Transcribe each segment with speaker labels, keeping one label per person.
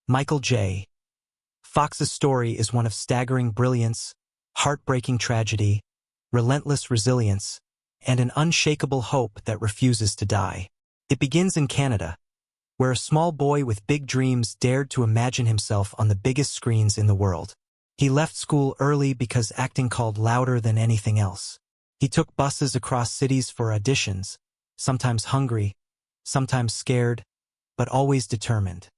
Speaker 1: Michael J. Fox's story is one of staggering brilliance, heartbreaking tragedy, relentless resilience, and an unshakable hope that refuses to die. It begins in Canada, where a small boy with big dreams dared to imagine himself on the biggest screens in the world. He left school early because acting called louder than anything else. He took buses across cities for auditions, sometimes hungry, sometimes scared, but always determined.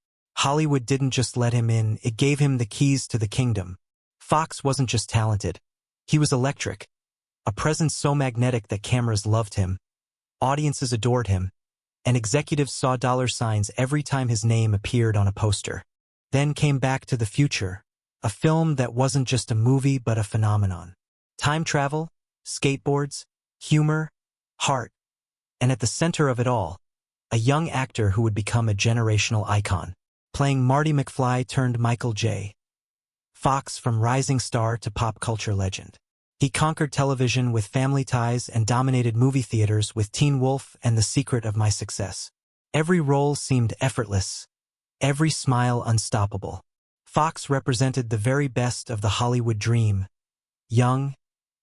Speaker 1: Hollywood didn't just let him in, it gave him the keys to the kingdom. Fox wasn't just talented. He was electric, a presence so magnetic that cameras loved him, audiences adored him, and executives saw dollar signs every time his name appeared on a poster. Then came Back to the Future, a film that wasn't just a movie but a phenomenon. Time travel, skateboards, humor, heart, and at the center of it all, a young actor who would become a generational icon. Playing Marty McFly turned Michael J. Fox from rising star to pop culture legend. He conquered television with Family Ties and dominated movie theaters with Teen Wolf and The Secret of My Success. Every role seemed effortless, every smile unstoppable. Fox represented the very best of the Hollywood dream. Young,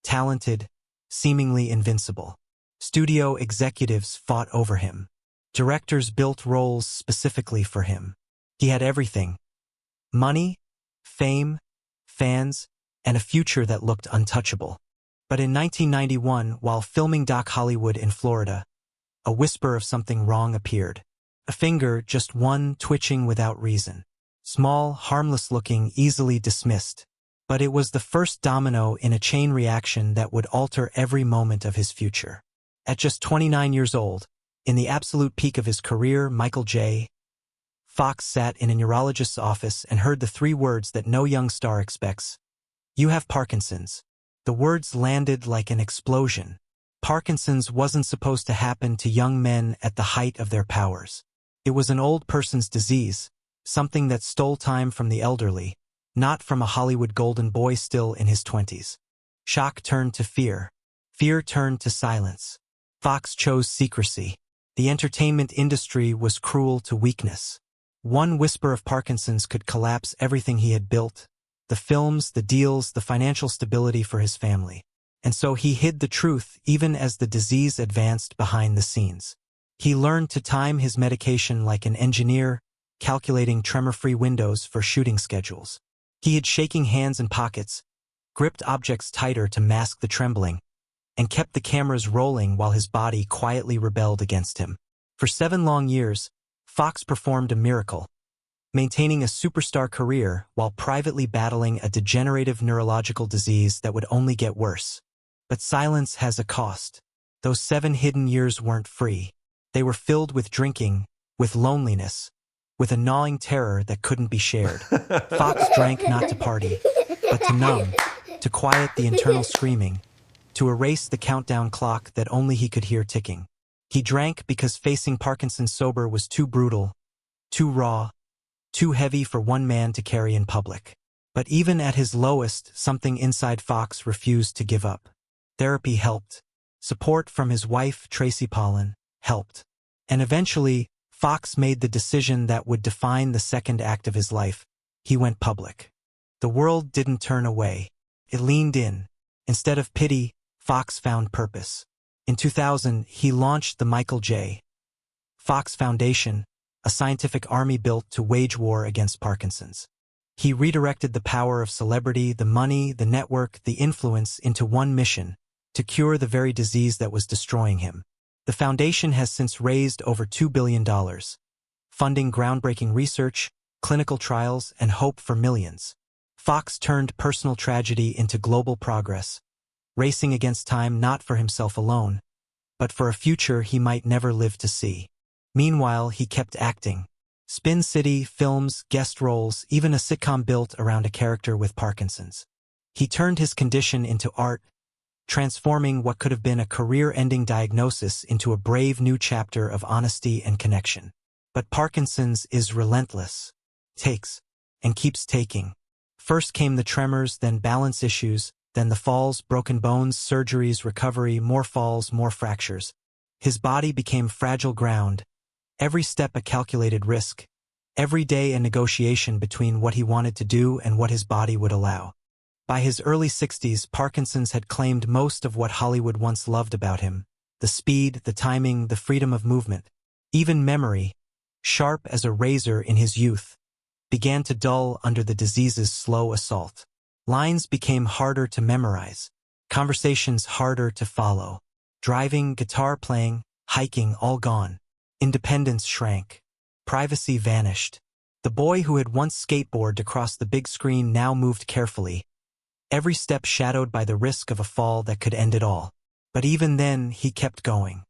Speaker 1: talented, seemingly invincible. Studio executives fought over him. Directors built roles specifically for him. He had everything: money, fame, fans, and a future that looked untouchable. But in 1991, while filming Doc Hollywood in Florida, a whisper of something wrong appeared. A finger, just one, twitching without reason. Small, harmless-looking, easily dismissed. But it was the first domino in a chain reaction that would alter every moment of his future. At just 29 years old, in the absolute peak of his career, Michael J. Fox sat in a neurologist's office and heard the three words that no young star expects. "You have Parkinson's." The words landed like an explosion. Parkinson's wasn't supposed to happen to young men at the height of their powers. It was an old person's disease, something that stole time from the elderly, not from a Hollywood golden boy still in his 20s. Shock turned to fear. Fear turned to silence. Fox chose secrecy. The entertainment industry was cruel to weakness. One whisper of Parkinson's could collapse everything he had built: the films, the deals, the financial stability for his family. And so he hid the truth even as the disease advanced behind the scenes. He learned to time his medication like an engineer, calculating tremor-free windows for shooting schedules. He hid shaking hands in pockets, gripped objects tighter to mask the trembling, and kept the cameras rolling while his body quietly rebelled against him. For 7 long years, Fox performed a miracle, maintaining a superstar career while privately battling a degenerative neurological disease that would only get worse. But silence has a cost. Those 7 hidden years weren't free. They were filled with drinking, with loneliness, with a gnawing terror that couldn't be shared. Fox drank not to party, but to numb, to quiet the internal screaming, to erase the countdown clock that only he could hear ticking. He drank because facing Parkinson sober was too brutal, too raw, too heavy for one man to carry in public. But even at his lowest, something inside Fox refused to give up. Therapy helped. Support from his wife, Tracy Pollan, helped. And eventually, Fox made the decision that would define the second act of his life. He went public. The world didn't turn away. It leaned in. Instead of pity, Fox found purpose. In 2000, he launched the Michael J. Fox Foundation, a scientific army built to wage war against Parkinson's. He redirected the power of celebrity, the money, the network, the influence into one mission: to cure the very disease that was destroying him. The foundation has since raised over $2 billion, funding groundbreaking research, clinical trials, and hope for millions. Fox turned personal tragedy into global progress, racing against time not for himself alone, but for a future he might never live to see. Meanwhile, he kept acting. Spin City, films, guest roles, even a sitcom built around a character with Parkinson's. He turned his condition into art, transforming what could have been a career-ending diagnosis into a brave new chapter of honesty and connection. But Parkinson's is relentless, takes, and keeps taking. First came the tremors, then balance issues, then the falls, broken bones, surgeries, recovery, more falls, more fractures. His body became fragile ground, every step a calculated risk, every day a negotiation between what he wanted to do and what his body would allow. By his early 60s, Parkinson's had claimed most of what Hollywood once loved about him: the speed, the timing, the freedom of movement. Even memory, sharp as a razor in his youth, began to dull under the disease's slow assault. Lines became harder to memorize, conversations harder to follow. Driving, guitar playing, hiking, all gone. Independence shrank. Privacy vanished. The boy who had once skateboarded across the big screen now moved carefully, every step shadowed by the risk of a fall that could end it all. But even then, he kept going.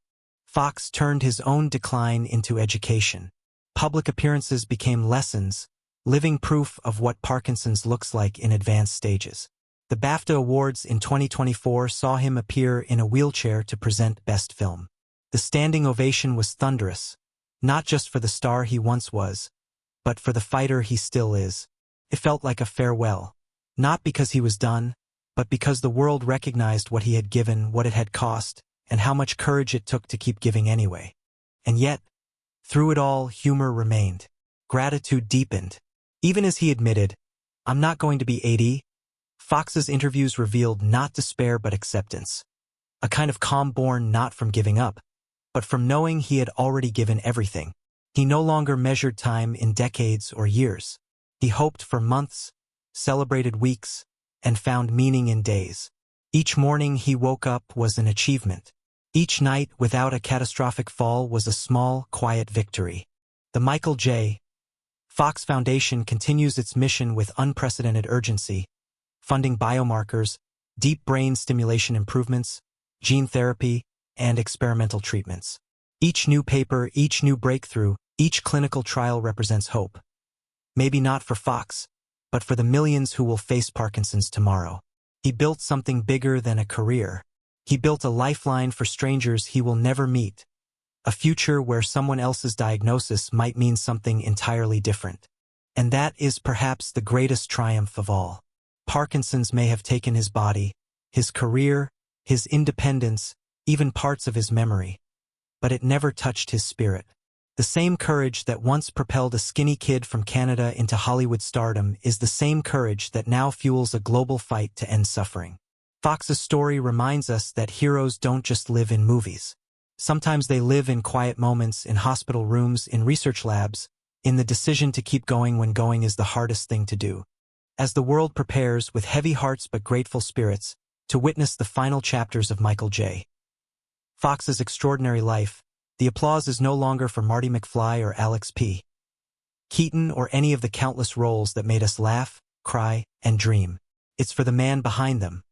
Speaker 1: Fox turned his own decline into education. Public appearances became lessons, living proof of what Parkinson's looks like in advanced stages. The BAFTA Awards in 2024 saw him appear in a wheelchair to present Best Film. The standing ovation was thunderous, not just for the star he once was, but for the fighter he still is. It felt like a farewell, not because he was done, but because the world recognized what he had given, what it had cost, and how much courage it took to keep giving anyway. And yet, through it all, humor remained. Gratitude deepened. Even as he admitted, "I'm not going to be 80, Fox's interviews revealed not despair but acceptance. A kind of calm born not from giving up, but from knowing he had already given everything. He no longer measured time in decades or years. He hoped for months, celebrated weeks, and found meaning in days. Each morning he woke up was an achievement. Each night without a catastrophic fall was a small, quiet victory. The Michael J. Fox Foundation continues its mission with unprecedented urgency, funding biomarkers, deep brain stimulation improvements, gene therapy, and experimental treatments. Each new paper, each new breakthrough, each clinical trial represents hope. Maybe not for Fox, but for the millions who will face Parkinson's tomorrow. He built something bigger than a career. He built a lifeline for strangers he will never meet, a future where someone else's diagnosis might mean something entirely different. And that is perhaps the greatest triumph of all. Parkinson's may have taken his body, his career, his independence, even parts of his memory, but it never touched his spirit. The same courage that once propelled a skinny kid from Canada into Hollywood stardom is the same courage that now fuels a global fight to end suffering. Fox's story reminds us that heroes don't just live in movies. Sometimes they live in quiet moments, in hospital rooms, in research labs, in the decision to keep going when going is the hardest thing to do. As the world prepares, with heavy hearts but grateful spirits, to witness the final chapters of Michael J. Fox's extraordinary life, the applause is no longer for Marty McFly or Alex P. Keaton or any of the countless roles that made us laugh, cry, and dream. It's for the man behind them.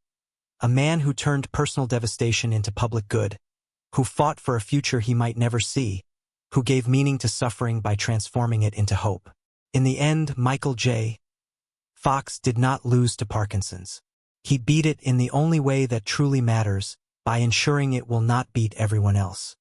Speaker 1: A man who turned personal devastation into public good, who fought for a future he might never see, who gave meaning to suffering by transforming it into hope. In the end, Michael J. Fox did not lose to Parkinson's. He beat it in the only way that truly matters, by ensuring it will not beat everyone else.